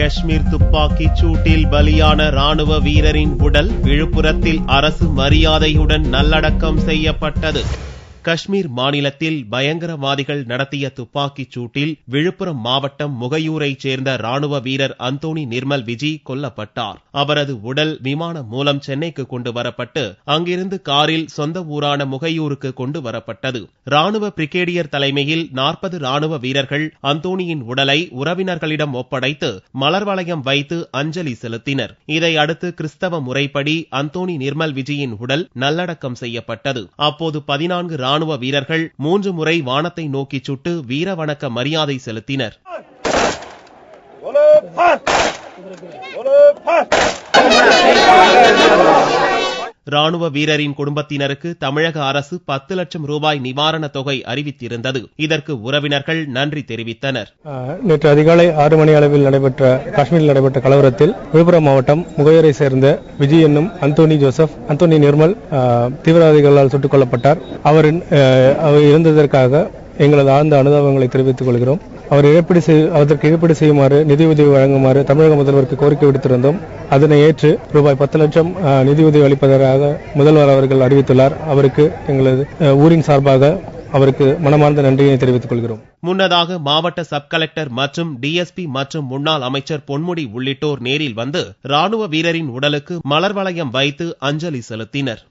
காஷ்மீர் துப்பாக்கிச் சூட்டில் பலியான ராணுவ வீரரின் உடல் விழுப்புரத்தில் அரசு மரியாதையுடன் நல்லடக்கம் செய்யப்பட்டது. காஷ்மீர் மாநிலத்தில் பயங்கரவாதிகள் நடத்திய துப்பாக்கிச் சூட்டில் விழுப்புரம் மாவட்டம் முகையூரைச் சேர்ந்த ராணுவ வீரர் அந்தோணி நிர்மல் விஜி கொல்லப்பட்டார். அவரது உடல் விமானம் மூலம் சென்னைக்கு கொண்டு வரப்பட்டு அங்கிருந்து காரில் சொந்த ஊரான முகையூருக்கு கொண்டு வரப்பட்டது. ராணுவ பிரிகேடியர் தலைமையில் 40 ராணுவ வீரர்கள் அந்தோணியின் உடலை உறவினர்களிடம் ஒப்படைத்து மலர் வளையம் வைத்து அஞ்சலி செலுத்தினர். இதையடுத்து கிறிஸ்தவ முறைப்படி அந்தோணி நிர்மல் விஜியின் உடல் நல்லடக்கம் செய்யப்பட்டது. அப்போது 14 ராணுவ வீரர்கள் 3 முறை வானத்தை நோக்கி சுட்டு வீர வணக்க மரியாதை செலுத்தினர். ராணுவ வீரரின் குடும்பத்தினருக்கு தமிழக அரசு 10 லட்சம் ரூபாய் நிவாரணத் தொகை அறிவித்திருந்தது. இதற்கு உறவினர்கள் நன்றி தெரிவித்தனர். நேற்று அதிகாலை 6 மணி அளவில் காஷ்மீரில் நடைபெற்ற கலவரத்தில் விழுப்புரம் மாவட்டம் முகையூரை சேர்ந்த விஜய் என்னும் அந்தோணி நிர்மல் தீவிரவாதிகளால் சுட்டுக் கொல்லப்பட்டார். அவர் இறந்ததற்காக எங்களது ஆழ்ந்த அனுதாபங்களை தெரிவித்துக் கொள்கிறோம். அதற்கு இழப்பீடு செய்யுமாறு நிதியுதவி வழங்குமாறு தமிழக முதல்வருக்கு கோரிக்கை விடுத்திருந்தோம். அதனை ஏற்று ரூபாய் 10 லட்சம் நிதியுதவி அளிப்பதற்காக முதல்வர் அவர்கள் அறிவித்துள்ளார். அவருக்கு எங்களது ஊரின் சார்பாக அவருக்கு மனமார்ந்த நன்றியை தெரிவித்துக் கொள்கிறோம். முன்னதாக மாவட்ட சப் கலெக்டர் மற்றும் டிஎஸ்பி மற்றும் முன்னாள் அமைச்சர் பொன்முடி உள்ளிட்டோர் நேரில் வந்து ராணுவ வீரரின் உடலுக்கு மலர் வளையம் வைத்து அஞ்சலி செலுத்தினர்.